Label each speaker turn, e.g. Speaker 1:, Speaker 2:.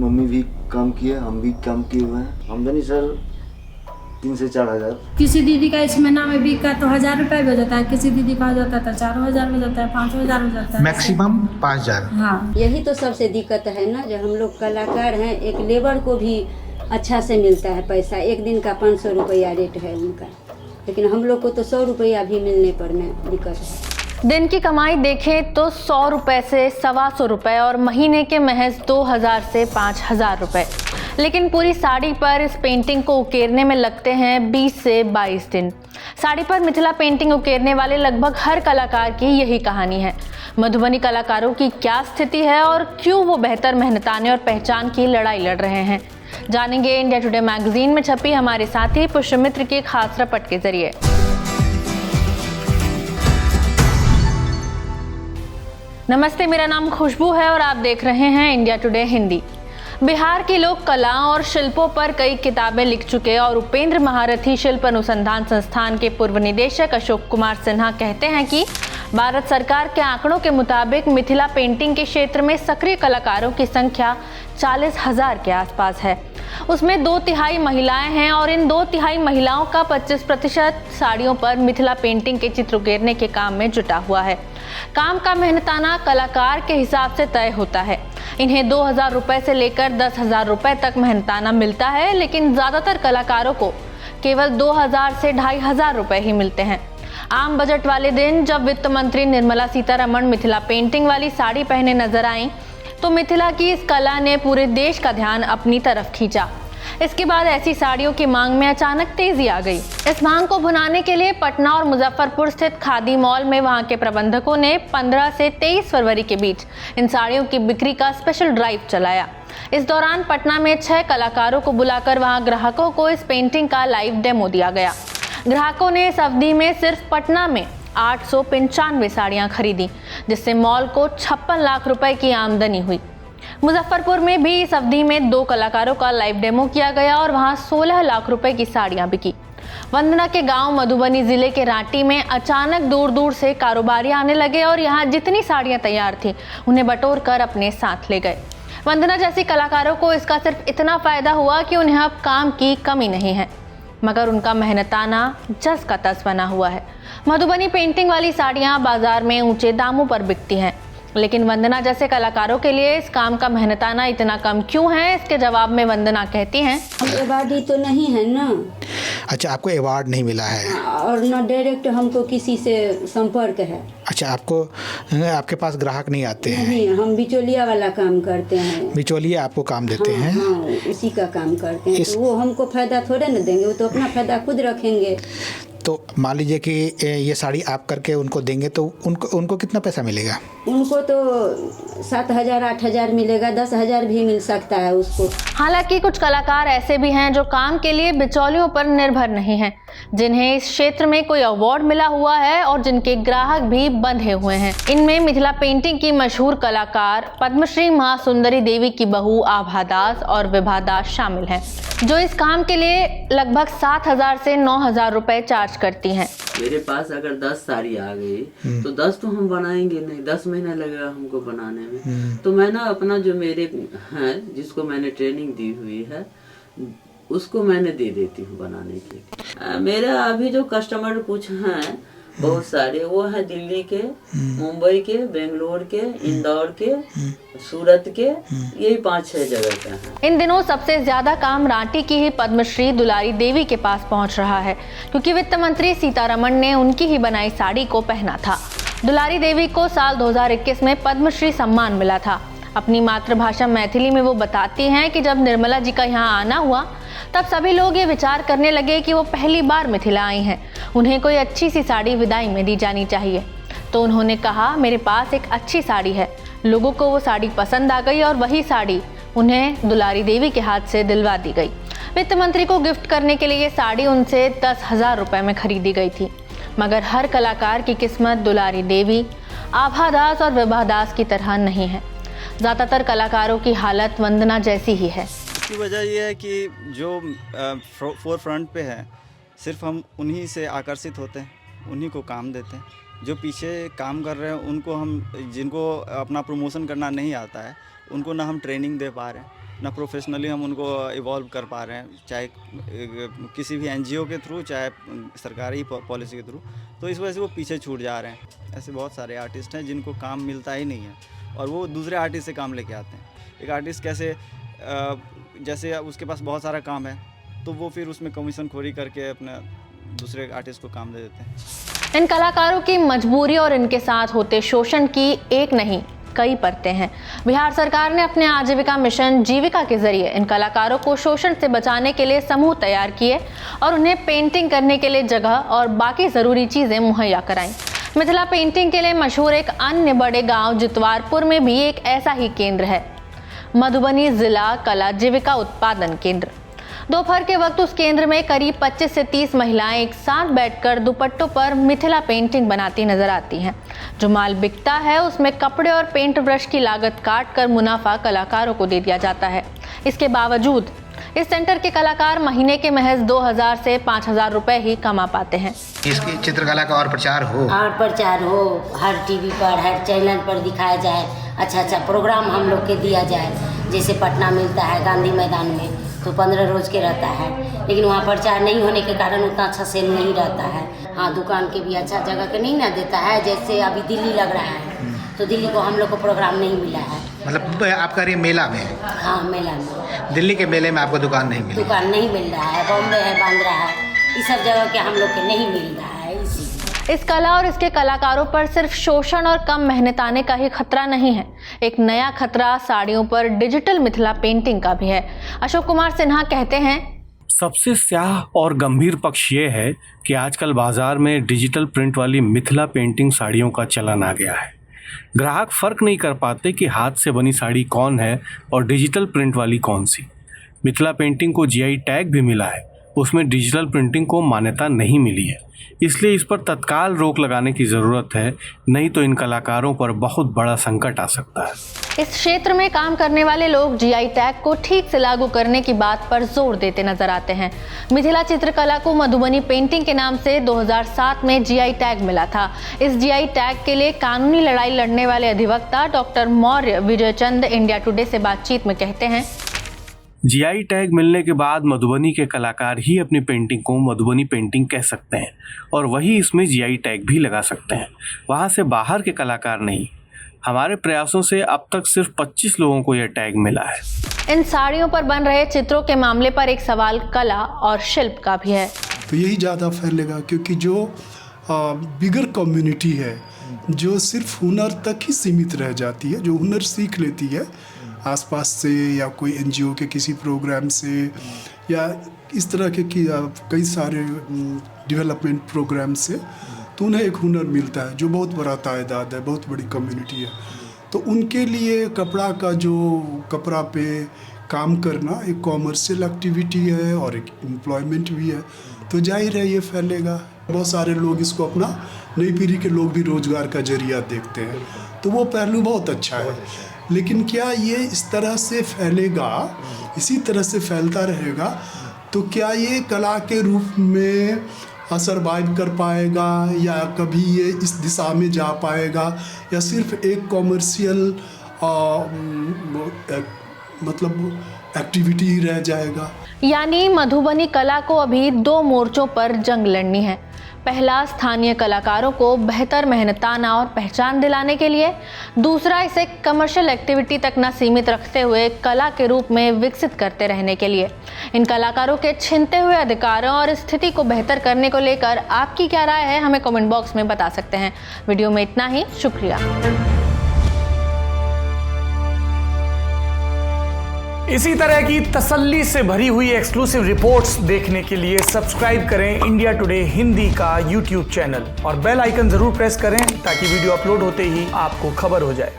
Speaker 1: Mummy भी काम किए, हम भी काम किए हुए हैं। आमदनी सर 3 से 4 हज़ार।
Speaker 2: किसी दीदी का इस महीना में बिका तो 1000 रुपये भी हो जाता है, किसी दीदी का हो जाता है तो 4000 हो जाता है, 5000 हो जाता है,
Speaker 3: मैक्सिमम 5000।
Speaker 2: हाँ।
Speaker 4: यही तो सबसे दिक्कत है ना, जो हम लोग कलाकार हैं, एक लेबर को भी अच्छा से मिलता है पैसा। एक दिन का 500 रुपया रेट है उनका, लेकिन हम लोग को तो 100 रुपया भी मिलने पर में दिक्कत है।
Speaker 5: दिन की कमाई देखें तो 100 रुपये से 125 रुपये और महीने के महज 2000 से 5000 रुपये। लेकिन पूरी साड़ी पर इस पेंटिंग को उकेरने में लगते हैं 20 से 22 दिन। साड़ी पर मिथिला पेंटिंग उकेरने वाले लगभग हर कलाकार की यही कहानी है। मधुबनी कलाकारों की क्या स्थिति है और क्यों वो बेहतर मेहनताने और पहचान की लड़ाई लड़ रहे हैं, जानेंगे इंडिया टुडे मैगजीन में छपी हमारे साथी पुष्यमित्र के खास रिपोर्ट के जरिए। नमस्ते, मेरा नाम खुशबू है और आप देख रहे हैं इंडिया टुडे हिंदी। बिहार के लोक कला और शिल्पों पर कई किताबें लिख चुके और उपेंद्र महारथी शिल्प अनुसंधान संस्थान के पूर्व निदेशक अशोक कुमार सिन्हा कहते हैं कि भारत सरकार के आंकड़ों के मुताबिक मिथिला पेंटिंग के क्षेत्र में सक्रिय कलाकारों की संख्या 40,000 के आसपास है। उसमें 2/3 महिलाएं हैं और इन 2/3 महिलाओं का 25% साड़ियों पर मिथिला पेंटिंग के चित्र उकेरने के काम में जुटा हुआ है। काम का मेहनताना कलाकार के हिसाब से तय होता है। इन्हें 2000 रुपए से लेकर 10,000 रुपए तक मेहनताना मिलता है, लेकिन ज्यादातर कलाकारों को केवल 2000 से 2500 रुपए ही मिलते हैं। आम बजट वाले दिन जब वित्त मंत्री निर्मला सीतारमण मिथिला पेंटिंग वाली साड़ी पहने नजर आईं, तो मिथिला की इस कला ने पूरे देश का ध्यान अपनी तरफ खींचा। इसके बाद ऐसी साड़ियों की मांग में अचानक तेजी आ गई। इस मांग को भुनाने के लिए पटना और मुजफ्फरपुर स्थित खादी मॉल में वहां के प्रबंधकों ने 15 से 23 फरवरी के बीच इन साड़ियों की बिक्री का स्पेशल ड्राइव चलाया। इस दौरान पटना में 6 कलाकारों को बुलाकर वहां ग्राहकों को इस पेंटिंग का लाइव डेमो दिया गया। ग्राहकों ने इस अवधि में सिर्फ पटना में 895 साड़ियां खरीदी, जिससे मॉल को 56 लाख रुपए की आमदनी हुई। मुजफ्फरपुर में भी इस अवधि में 2 कलाकारों का लाइव डेमो किया गया और वहां 16 लाख रुपए की साड़ियां बिकी। वंदना के गांव मधुबनी जिले के रांटी में अचानक दूर दूर से कारोबारी आने लगे और यहां जितनी साड़ियां तैयार थी उन्हें बटोर कर अपने साथ ले गए। वंदना जैसी कलाकारों को इसका सिर्फ इतना फायदा हुआ कि उन्हें अब काम की कमी नहीं है, मगर उनका मेहनताना जस का तस बना हुआ है। मधुबनी पेंटिंग वाली साड़ियां बाजार में ऊंचे दामों पर बिकती हैं, लेकिन वंदना जैसे कलाकारों के लिए इस काम का मेहनताना इतना कम क्यों है? इसके जवाब में वंदना कहती हैं,
Speaker 4: हम अवार्डी तो नहीं है ना।
Speaker 3: अच्छा, आपको अवार्ड नहीं मिला है
Speaker 4: और ना डायरेक्ट हमको किसी से संपर्क है।
Speaker 3: अच्छा, आपके पास ग्राहक नहीं आते हैं?
Speaker 4: नहीं, हम बिचौलिया वाला काम करते हैं।
Speaker 3: बिचौलिया आपको काम देते हैं?
Speaker 4: हाँ, उसी का काम करते हैं। तो वो हमको फायदा थोड़े ना देंगे, वो तो अपना फायदा खुद रखेंगे।
Speaker 3: तो मान लीजिए कि ये साड़ी आप करके उनको देंगे तो उनको कितना पैसा मिलेगा?
Speaker 4: उनको तो 7,000 8,000 मिलेगा, 10,000 भी मिल सकता है उसको।
Speaker 5: हालांकि कुछ कलाकार ऐसे भी हैं जो काम के लिए बिचौलियों पर निर्भर नहीं हैं, जिन्हें इस क्षेत्र में कोई अवार्ड मिला हुआ है और जिनके ग्राहक भी बंधे हुए हैं। इनमें मिथिला पेंटिंग की मशहूर कलाकार पद्मश्री मां सुंदरी देवी की बहू आभा दास और विभा दास शामिल हैं, जो इस काम के लिए लगभग 7,000 से 9,000 रुपए चार्ज करती हैं।
Speaker 6: मेरे पास अगर 10 साड़ी आ गई तो 10 तो हम बनाएंगे नहीं, 10 महीना लगेगा हमको बनाने में। तो मैं ना अपना जो मेरे हैं, जिसको मैंने ट्रेनिंग दी हुई है, उसको मैंने दे देती हूँ बनाने के लिए। मेरे अभी जो कस्टमर कुछ हैं बहुत सारे, वो है दिल्ली के, मुंबई के, बेंगलोर के, इंदौर के, सूरत के, यही 5-6 जगह का है।
Speaker 5: इन दिनों सबसे ज्यादा काम रांटी की ही पद्मश्री दुलारी देवी के पास पहुंच रहा है, क्योंकि वित्त मंत्री सीतारमण ने उनकी ही बनाई साड़ी को पहना था। दुलारी देवी को साल 2021 में पद्मश्री सम्मान मिला था। अपनी मातृभाषा मैथिली में वो बताती हैं कि जब निर्मला जी का यहाँ आना हुआ तब सभी लोग ये विचार करने लगे कि वो पहली बार मिथिला आई हैं, उन्हें कोई अच्छी सी साड़ी विदाई में दी जानी चाहिए। तो उन्होंने कहा, मेरे पास एक अच्छी साड़ी है। लोगों को वो साड़ी पसंद आ गई और वही साड़ी उन्हें दुलारी देवी के हाथ से दिलवा दी गई। वित्त मंत्री को गिफ्ट करने के लिए ये साड़ी उनसे 10,000 रुपए में खरीदी गई थी। मगर हर कलाकार की किस्मत दुलारी देवी, आभा दास और विभा दास की तरह नहीं है। ज़्यादातर कलाकारों की हालत वंदना जैसी ही है।
Speaker 7: इसकी वजह यह है कि जो फोर फ्रंट पे है, सिर्फ हम उन्हीं से आकर्षित होते हैं, उन्हीं को काम देते हैं। जो पीछे काम कर रहे हैं उनको हम, जिनको अपना प्रमोशन करना नहीं आता है, उनको ना हम ट्रेनिंग दे पा रहे हैं, ना प्रोफेशनली हम उनको इवॉल्व कर पा रहे हैं, चाहे किसी भी NGO के थ्रू, चाहे सरकारी पॉलिसी के थ्रू। तो इस वजह से वो पीछे छूट जा रहे हैं। ऐसे बहुत सारे आर्टिस्ट हैं जिनको काम मिलता ही नहीं है और वो दूसरे आर्टिस्ट से काम लेके आते हैं। एक आर्टिस्ट कैसे जैसे उसके पास बहुत सारा काम है तो वो फिर उसमें कमीशन खोरी करके अपने दूसरे आर्टिस्ट को काम दे देते हैं।
Speaker 5: इन कलाकारों की मजबूरी और इनके साथ होते शोषण की एक नहीं कई परतें हैं। बिहार सरकार ने अपने आजीविका मिशन जीविका के जरिए इन कलाकारों को शोषण से बचाने के लिए समूह तैयार किए और उन्हें पेंटिंग करने के लिए जगह और बाकी ज़रूरी चीज़ें मुहैया कराईं। मिथिला पेंटिंग के लिए मशहूर एक अन्य बड़े गांव जितवारपुर में भी एक ऐसा ही केंद्र है, मधुबनी जिला कला जीविका उत्पादन केंद्र। दोपहर के वक्त उस केंद्र में करीब 25 से 30 महिलाएं एक साथ बैठकर दुपट्टों पर मिथिला पेंटिंग बनाती नजर आती हैं। जो माल बिकता है उसमें कपड़े और पेंट ब्रश की लागत काट कर मुनाफा कलाकारों को दे दिया जाता है। इसके बावजूद इस सेंटर के कलाकार महीने के महज 2000 से 5000 रुपए ही कमा पाते हैं।
Speaker 3: इसकी चित्रकला का और प्रचार हो,
Speaker 8: हर टीवी पर, हर चैनल पर दिखाया जाए, अच्छा प्रोग्राम हम लोग के दिया जाए। जैसे पटना मिलता है गांधी मैदान में तो 15 रोज के रहता है, लेकिन वहाँ प्रचार नहीं होने के कारण उतना अच्छा सेल नहीं रहता है। हाँ, दुकान के भी अच्छा जगह के नहीं ना देता है। जैसे अभी दिल्ली लग रहा है तो दिल्ली को हम लोग को प्रोग्राम नहीं मिला है।
Speaker 3: मतलब आपका ये मेला में?
Speaker 8: हाँ, मेला में।
Speaker 3: दिल्ली के मेले में आपको दुकान नहीं मिली?
Speaker 8: दुकान नहीं मिल रहा है। बॉम्बे है, बांद्रा है, इस सब जगह के हम लोग के नहीं मिल रहा है।
Speaker 5: इस कला और इसके कलाकारों पर सिर्फ शोषण और कम मेहनत आने का ही खतरा नहीं है, एक नया खतरा साड़ियों पर डिजिटल मिथिला पेंटिंग का भी है। अशोक कुमार सिन्हा कहते हैं,
Speaker 9: सबसे स्याह और गंभीर पक्ष ये है कि आजकल बाजार में डिजिटल प्रिंट वाली मिथिला पेंटिंग साड़ियों का चलन आ गया है। ग्राहक फर्क नहीं कर पाते कि हाथ से बनी साड़ी कौन है और डिजिटल प्रिंट वाली कौन सी। मिथिला पेंटिंग को GI टैग भी मिला है, उसमें डिजिटल प्रिंटिंग को मान्यता नहीं मिली है। इसलिए इस पर तत्काल रोक लगाने की ज़रूरत है, नहीं तो इन कलाकारों पर बहुत बड़ा संकट आ सकता है।
Speaker 5: इस क्षेत्र में काम करने वाले लोग GI टैग को ठीक से लागू करने की बात पर जोर देते नजर आते हैं। मिथिला चित्रकला को मधुबनी पेंटिंग के नाम से 2007 में GI टैग मिला था। इस GI टैग के लिए कानूनी लड़ाई लड़ने वाले अधिवक्ता doctor Maurya Vijaychand India today से बातचीत में कहते हैं,
Speaker 9: GI टैग मिलने के बाद मधुबनी के कलाकार ही अपनी पेंटिंग को मधुबनी पेंटिंग कह सकते हैं और वही इसमें GI टैग भी लगा सकते हैं, वहाँ से बाहर के कलाकार नहीं। हमारे प्रयासों से अब तक सिर्फ 25 लोगों को यह टैग मिला है।
Speaker 5: इन साड़ियों पर बन रहे चित्रों के मामले पर एक सवाल कला और शिल्प का भी है।
Speaker 10: तो यही ज़्यादा फैलेगा, क्योंकि जो बिगर कम्युनिटी है जो सिर्फ हुनर तक ही सीमित रह जाती है, जो हुनर सीख लेती है आसपास से या कोई NGO के किसी प्रोग्राम से या इस तरह के कई सारे डेवलपमेंट प्रोग्राम से, तो उन्हें एक हुनर मिलता है जो बहुत बड़ा तादाद है, बहुत बड़ी कम्युनिटी है। तो उनके लिए कपड़ा पे काम करना एक कॉमर्शियल एक्टिविटी है और एक एम्प्लॉयमेंट भी है। तो जाहिर है ये फैलेगा। बहुत सारे लोग इसको अपना, नई पीढ़ी के लोग भी रोजगार का जरिया देखते हैं, तो वो पहलू बहुत अच्छा है। लेकिन क्या ये इस तरह से फैलेगा, इसी तरह से फैलता रहेगा, तो क्या ये कला के रूप में सर्वाइव कर पाएगा या कभी ये इस दिशा में जा पाएगा, या सिर्फ एक कॉमर्शियल मतलब एक्टिविटी ही रह जाएगा।
Speaker 5: यानी मधुबनी कला को अभी 2 मोर्चों पर जंग लड़नी है। पहला, स्थानीय कलाकारों को बेहतर मेहनताना और पहचान दिलाने के लिए। दूसरा, इसे कमर्शियल एक्टिविटी तक न सीमित रखते हुए कला के रूप में विकसित करते रहने के लिए। इन कलाकारों के छिनते हुए अधिकारों और स्थिति को बेहतर करने को लेकर आपकी क्या राय है, हमें कमेंट बॉक्स में बता सकते हैं। वीडियो में इतना ही, शुक्रिया।
Speaker 11: इसी तरह की तसल्ली से भरी हुई एक्सक्लूसिव रिपोर्ट्स देखने के लिए सब्सक्राइब करें इंडिया टुडे हिंदी का YouTube चैनल और बेल आइकन जरूर प्रेस करें ताकि वीडियो अपलोड होते ही आपको खबर हो जाए।